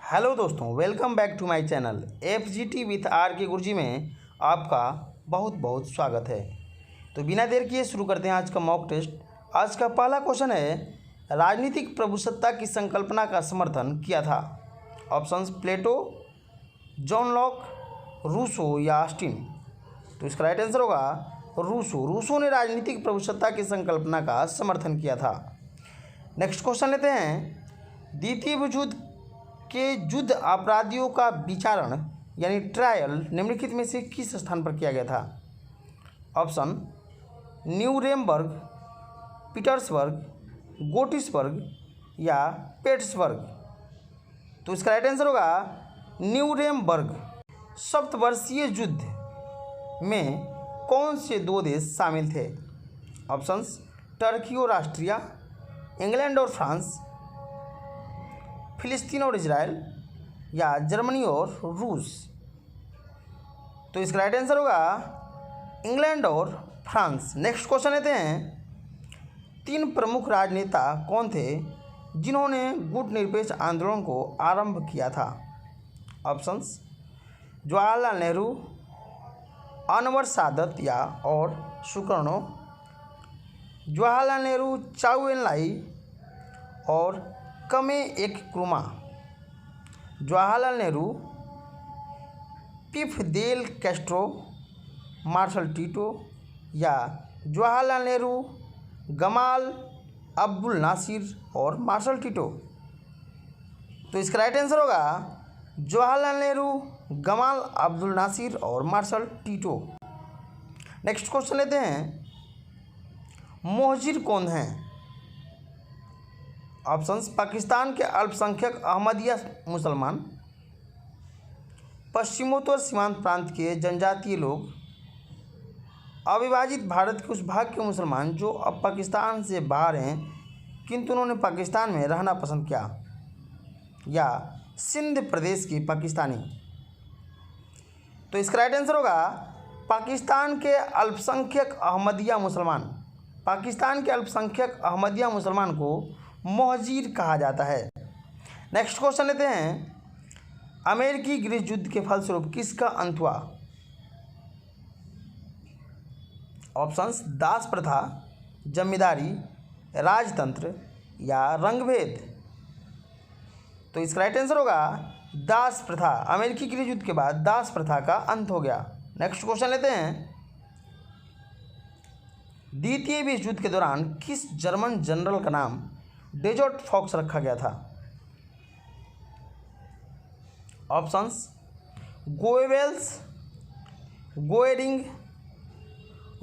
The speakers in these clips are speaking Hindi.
हेलो दोस्तों, welcome back to my channel FGT with R K Guruji में आपका बहुत बहुत स्वागत है। तो बिना देर किए शुरू करते हैं आज का मॉक टेस्ट। आज का पहला क्वेश्चन है, राजनीतिक प्रभुसत्ता की संकल्पना का समर्थन किया था? ऑप्शंस प्लेटो, जॉन लॉक, रूसो या ऑस्टिन। तो इसका राइट आंसर होगा रूसो। रूसो ने राजनीतिक प्रभुसत्ता की संकल्पना का समर्थन किया था। नेक्स्ट क्वेश्चन लेते हैं, द्वितीय विश्व युद्ध के युद्ध अपराधियों का विचारण यानी ट्रायल निम्नलिखित में से किस स्थान पर किया गया था? ऑप्शन न्यूरेमबर्ग, पीटर्सबर्ग, गोटिसबर्ग या पेट्सबर्ग। तो इसका राइट आंसर होगा न्यूरेमबर्ग। सप्तवर्षीय युद्ध में कौन से दो देश शामिल थे? ऑप्शंस टर्की और ऑस्ट्रिया, इंग्लैंड और फ्रांस, फिलिस्तीन और इजराइल या जर्मनी और रूस। तो इसका राइट आंसर होगा इंग्लैंड और फ्रांस। नेक्स्ट क्वेश्चन लेते हैं, तीन प्रमुख राजनेता कौन थे जिन्होंने गुटनिरपेक्ष आंदोलन को आरंभ किया था? Options Jawaharlal Nehru, Anwar Sadat या और Sukarno. Jawaharlal Nehru, Zhou Enlai और Kwame Nkrumah. Jawaharlal Nehru, Fidel Castro, Marshal Tito या Jawaharlal Nehru, Gamal Abdul Nasser और मार्शल टीटो। तो इसका राइट आंसर होगा Jawaharlal Nehru, Gamal Abdul Nasser और मार्शल टीटो। नेक्स्ट क्वेश्चन लेते हैं, मोहजिर कौन हैं? ऑप्शंस पाकिस्तान के अल्पसंख्यक अहमदिया मुसलमान, पश्चिमोत्तर सीमांत प्रांत के जनजातीय लोग, अविभाजित भारत के उस भाग के मुसलमान जो अब पाकिस्तान से बाहर हैं किंतु उन्होंने पाकिस्तान में रहना पसंद किया, या सिंध प्रदेश के पाकिस्तानी। तो इसका राइट आंसर होगा पाकिस्तान के अल्पसंख्यक अहमदिया मुसलमान। पाकिस्तान के अल्पसंख्यक अहमदिया मुसलमान को मोहजिर कहा जाता है। नेक्स्ट क्वेश्चन लेते हैं, अमेरिकी गृह युद्ध के फलस्वरूप किसका अंत हुआ? ऑप्शंस दास प्रथा, जमींदारी, राजतंत्र या रंगभेद। तो इसका राइट आंसर होगा दास प्रथा। अमेरिकी गृह युद्ध के बाद दास प्रथा का अंत हो गया। नेक्स्ट क्वेश्चन लेते हैं, द्वितीय विश्व युद्ध के दौरान किस जर्मन जनरल का नाम डेजर्ट फॉक्स रखा गया था? ऑप्शंस गोएबेल्स, गोएरिंग,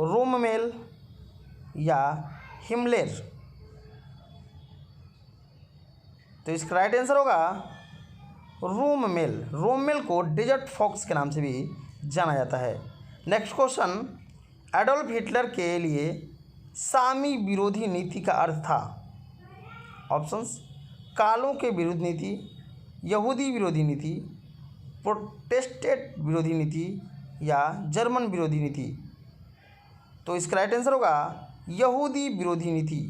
रोममेल या हिमलेर। तो इसका राइट आंसर होगा रोममेल। रोममेल को डेजर्ट फॉक्स के नाम से भी जाना जाता है। नेक्स्ट क्वेश्चन, एडोल्फ हिटलर के लिए सामी विरोधी नीति का अर्थ था? ऑप्शंस कालों के विरुद्ध नीति, यहूदी विरोधी नीति, प्रोटेस्टेंट विरोधी नीति या जर्मन विरोधी नीति। तो इसका राइट आंसर होगा यहूदी विरोधी नीति।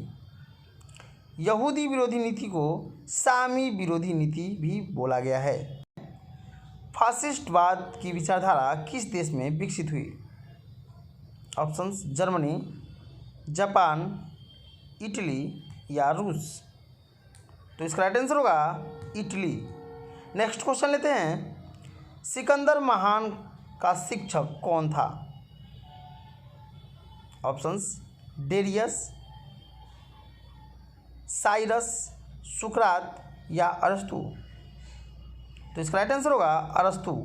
यहूदी विरोधी नीति को सामी विरोधी नीति भी बोला गया है। फासिस्टवाद की विचारधारा किस देश में विकसित हुई? ऑप्शंस जर्मनी, जापान, इटली या रूस। तो इसका राइट आंसर होगा इटली। नेक्स्ट क्वेश्चन लेते हैं, सिकंदर महान का शिक्षक कौन था? ऑप्शंस डेरियस, साइरस, सुकरात या अरस्तु। तो इसका राइट आंसर होगा अरस्तु।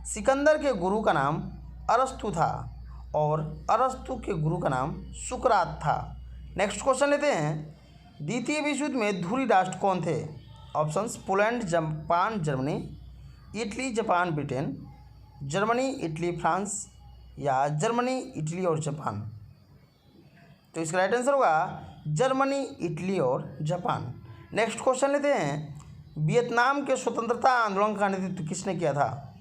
सिकंदर के गुरु का नाम अरस्तु था और अरस्तु के गुरु का नाम सुकरात था। नेक्स्ट क्वेश्चन लेते हैं, द्वितीय विश्व युद्ध में धुरी राष्ट्र कौन थे? Options Poland, Japan, Germany, Italy, Japan, Britain, Germany, Italy, France या जर्मनी, इटली और जापान। तो इसका राइट आंसर होगा जर्मनी, इटली और जापान। नेक्स्ट क्वेश्चन लेते हैं, वियतनाम के स्वतंत्रता आंदोलन का नेतृत्व किसने किया था?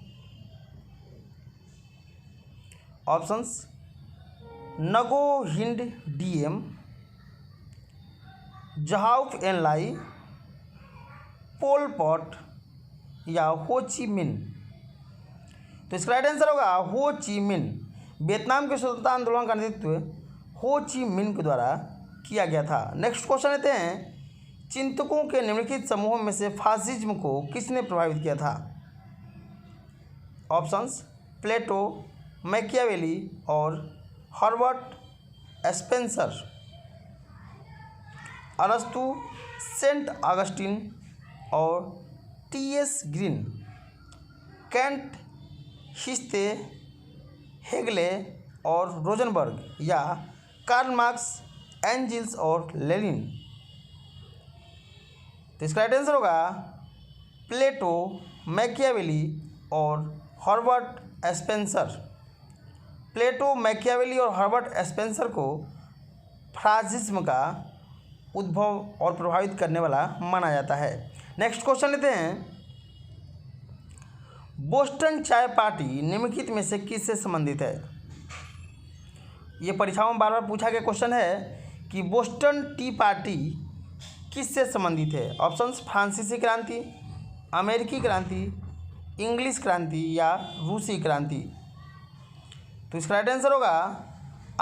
ऑप्शंस नगो हिंद डीएम, जहाउफ एन लाई, पोल पॉट या हो ची मिन? तो इसका राइट आंसर होगा हो ची मिन। वियतनाम के स्वतंत्रता आंदोलन का नेतृत्व हो ची मिन के द्वारा किया गया था। नेक्स्ट क्वेश्चन लेते हैं, चिंतकों के निम्नलिखित समूहों में से फासिज्म को किसने प्रभावित किया था? ऑप्शंस प्लेटो, मैकियावेली और हर्बर्ट स्पेंसर। अरस्तु, सेंट ऑगस्टिन और टी.एस. ग्रीन। कैंट, हिस्ते, हेगले और रोजनबर्ग या कार्ल मार्क्स, एंजिल्स और लेनिन। तो इसका राइट आंसर होगा प्लेटो, मैकियावेली और हर्बर्ट स्पेंसर। प्लेटो, मैकियावेली और हर्बर्ट स्पेंसर को फासिज्म का उद्भव और प्रभावित करने वाला माना जाता है। नेक्स्ट क्वेश्चन लेते हैं, बोस्टन चाय पार्टी निम्नलिखित में से किससे संबंधित है? ये परीक्षाओं में बार बार पूछा गया क्वेश्चन है कि बोस्टन टी पार्टी किससे संबंधित है? ऑप्शंस फ्रांसीसी क्रांति, अमेरिकी क्रांति, इंग्लिश क्रांति या रूसी क्रांति। तो इसका राइट आंसर होगा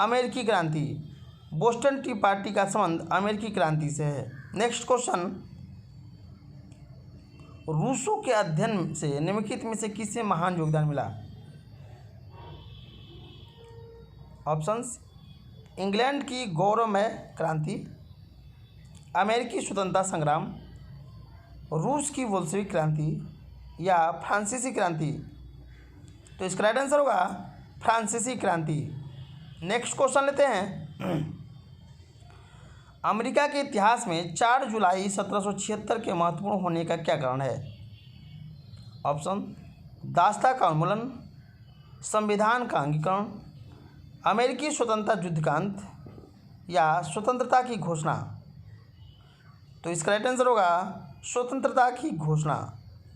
अमेरिकी क्रांति। बोस्टन टी पार्टी का संबंध अमेरिकी क्रांति से है। नेक्स्ट क्वेश्चन, रूसों के अध्ययन से निम्नलिखित में से किससे महान योगदान मिला? ऑप्शंस इंग्लैंड की गौरवमय क्रांति, अमेरिकी स्वतंत्रता संग्राम, रूस की बोल्शेविक क्रांति या फ्रांसीसी क्रांति। तो इसका राइट आंसर होगा फ्रांसीसी क्रांति। नेक्स्ट क्वेश्चन लेते हैं, अमेरिका के इतिहास में 4 जुलाई 1776 के महत्वपूर्ण होने का क्या कारण है? ऑप्शन दासता का उन्मूलन, संविधान का अंगीकरण, अमेरिकी स्वतंत्रता युद्ध का अंत या स्वतंत्रता की घोषणा। तो इसका राइट आंसर होगा स्वतंत्रता की घोषणा।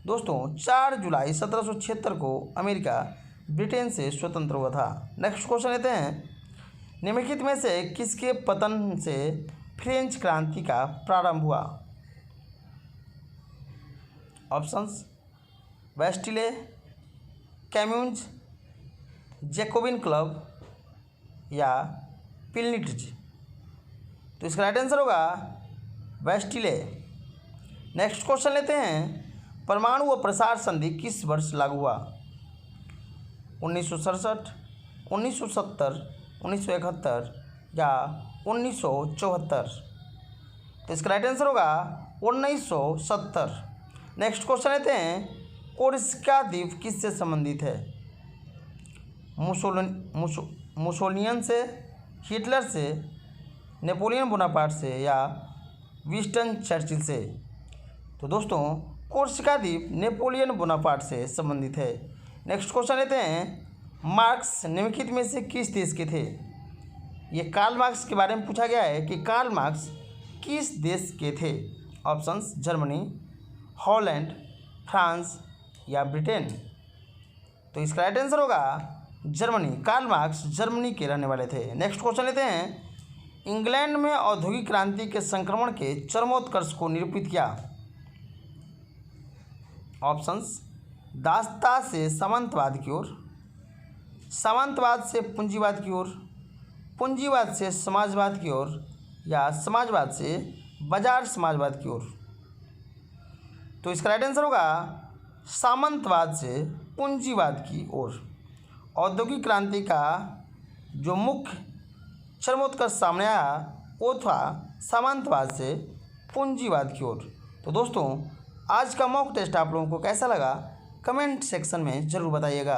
दोस्तों 4 जुलाई 1776 को अमेरिका ब्रिटेन से स्वतंत्र हुआ था। नेक्स्ट क्वेश्चन लेते हैं, निम्नलिखित में से किसके पतन से फ्रेंच क्रांति का प्रारंभ हुआ? ऑप्शंस बेस्टिले, कैम्यूज, जैकोबिन क्लब या पिलनिट्ज। तो इसका राइट आंसर होगा बेस्टिले। नेक्स्ट क्वेश्चन लेते हैं, परमाणु व प्रसार संधि किस वर्ष लागू हुआ? 1967, 1970, 1971 या 1974। तो इसका राइट आंसर होगा 1970। नेक्स्ट क्वेश्चन लेते हैं, कोर्सिका द्वीप किससे संबंधित है? मुसोलियन से, हिटलर से, नेपोलियन बोनापार्ट से या विंस्टन चर्चिल से। तो दोस्तों कोर्सिका द्वीप नेपोलियन बोनापार्ट से संबंधित है। नेक्स्ट क्वेश्चन लेते हैं, मार्क्स निम्नलिखित में से किस देश के थे? ये कार्ल मार्क्स के बारे में पूछा गया है कि कार्ल मार्क्स किस देश के थे? ऑप्शंस जर्मनी, हॉलैंड, फ्रांस या ब्रिटेन। तो इसका राइट आंसर होगा जर्मनी। कार्ल मार्क्स जर्मनी के रहने वाले थे। नेक्स्ट क्वेश्चन लेते हैं, इंग्लैंड में औद्योगिक क्रांति के संक्रमण के चरमोत्कर्ष को निरूपित किया? ऑप्शंस दासता से सामंतवाद की ओर, सामंतवाद से पूंजीवाद की ओर, पूंजीवाद से समाजवाद की ओर या समाजवाद से बाजार समाजवाद की ओर। तो इसका राइट आंसर होगा सामंतवाद से पूंजीवाद की ओर। औद्योगिक क्रांति का जो मुख्य चरमोत्कर्ष सामने आया वो था सामंतवाद से पूंजीवाद की ओर। तो दोस्तों आज का मॉक टेस्ट आप लोगों को कैसा लगा कमेंट सेक्शन में ज़रूर बताइएगा।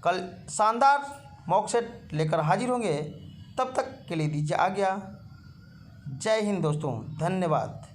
कल शानदार मॉक सेट लेकर हाजिर होंगे, तब तक के लिए दीजिए आज्ञा। जय हिंद दोस्तों, धन्यवाद।